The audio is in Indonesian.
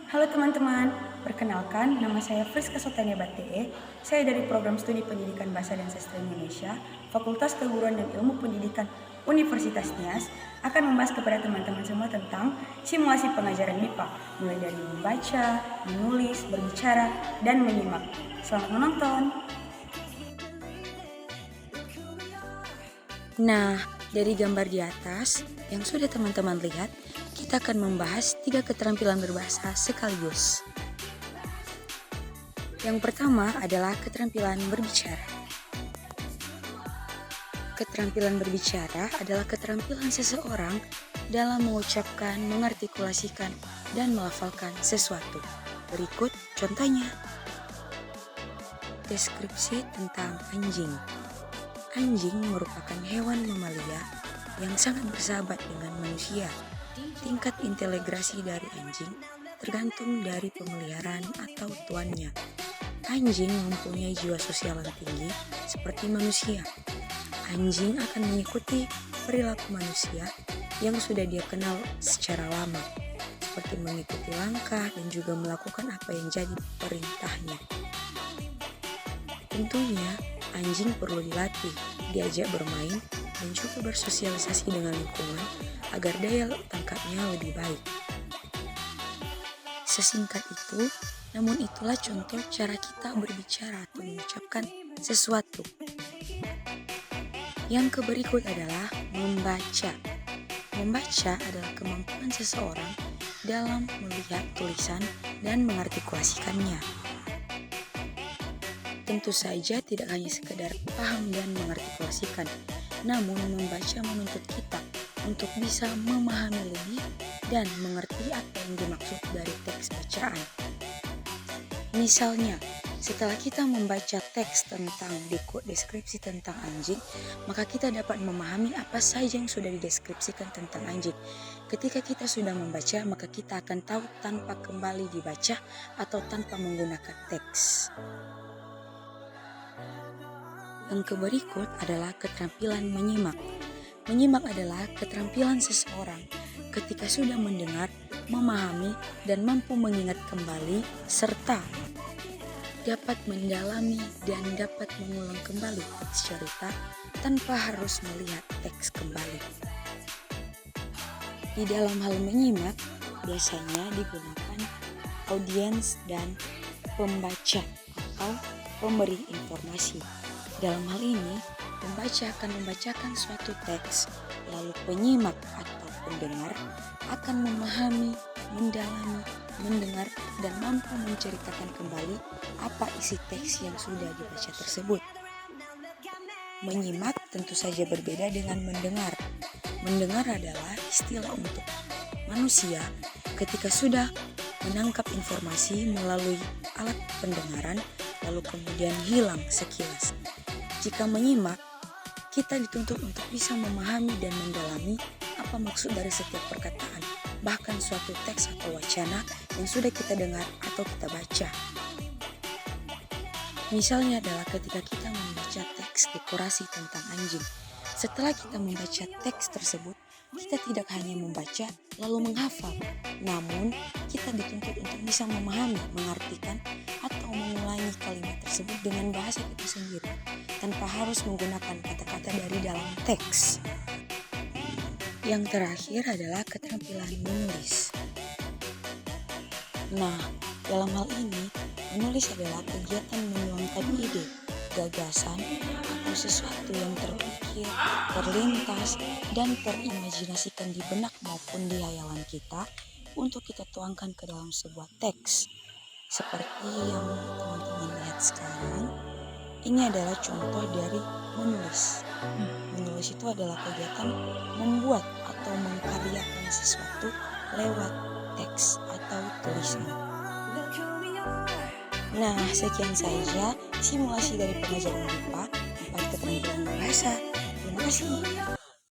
Halo teman-teman, perkenalkan nama saya Friska Sotania Batee. Saya dari Program Studi Pendidikan Bahasa dan Sastra Indonesia, Fakultas Keguruan dan Ilmu Pendidikan Universitas Nias, akan membahas kepada teman-teman semua tentang simulasi pengajaran MIPA, mulai dari membaca, menulis, berbicara, dan menyimak. Selamat menonton! Nah, dari gambar di atas yang sudah teman-teman lihat, kita akan membahas 3 keterampilan berbahasa sekaligus. Yang pertama adalah keterampilan berbicara. Keterampilan berbicara adalah keterampilan seseorang dalam mengucapkan, mengartikulasikan, dan melafalkan sesuatu. Berikut contohnya. Deskripsi tentang anjing. Anjing merupakan hewan mamalia yang sangat bersahabat dengan manusia. Tingkat integrasi dari anjing tergantung dari pemeliharaan atau tuannya. Anjing mempunyai jiwa sosial yang tinggi seperti manusia. Anjing akan mengikuti perilaku manusia yang sudah dia kenal secara lama, seperti mengikuti langkah dan juga melakukan apa yang jadi perintahnya. Tentunya, anjing perlu dilatih, diajak bermain, dan juga bersosialisasi dengan lingkungan agar daya tangkapnya lebih baik. Sesingkat itu, namun itulah contoh cara kita berbicara atau mengucapkan sesuatu. Yang berikut adalah membaca. Membaca adalah kemampuan seseorang dalam melihat tulisan dan mengartikulasikannya. Tentu saja tidak hanya sekedar paham dan mengartikulasikan, namun membaca menuntut kita untuk bisa memahami lebih dan mengerti apa yang dimaksud dari teks bacaan. Misalnya, setelah kita membaca teks tentang deskripsi tentang anjing, maka kita dapat memahami apa saja yang sudah dideskripsikan tentang anjing. Ketika kita sudah membaca, maka kita akan tahu tanpa kembali dibaca atau tanpa menggunakan teks. Yang berikut adalah keterampilan menyimak. Menyimak adalah keterampilan seseorang ketika sudah mendengar, memahami, dan mampu mengingat kembali, serta dapat mendalami dan dapat mengulang kembali teks cerita tanpa harus melihat teks kembali. Di dalam hal menyimak, biasanya digunakan audiens dan pembaca atau pemberi informasi. Dalam hal ini, pembaca akan membacakan suatu teks, lalu penyimak atau pendengar akan memahami, mendalami, mendengar, dan mampu menceritakan kembali apa isi teks yang sudah dibaca tersebut. Menyimak tentu saja berbeda dengan mendengar. Mendengar adalah istilah untuk manusia ketika sudah menangkap informasi melalui alat pendengaran, lalu kemudian hilang sekilas. Jika menyimak, kita dituntut untuk bisa memahami dan mendalami apa maksud dari setiap perkataan, bahkan suatu teks atau wacana yang sudah kita dengar atau kita baca. Misalnya adalah ketika kita membaca teks dekorasi tentang anjing. Setelah kita membaca teks tersebut, kita tidak hanya membaca lalu menghafal, namun kita dituntut untuk bisa memahami, mengartikan, atau mengulangi kalimat tersebut dengan bahasa kita sendiri, tanpa harus menggunakan kata-kata dari dalam teks. Yang terakhir adalah keterampilan menulis. Nah, dalam hal ini, menulis adalah kegiatan menuangkan ide, gagasan, atau sesuatu yang terpikir, terlintas, dan terimajinasikan di benak maupun di hayalan kita untuk kita tuangkan ke dalam sebuah teks. Seperti yang teman-teman lihat sekarang, ini adalah contoh dari menulis. Menulis itu adalah kegiatan membuat atau mengkaryakan sesuatu lewat teks atau tulisan. Nah, sekian saja simulasi dari pengajaran MIPA 4 keterampilan bahasa. Terima kasih.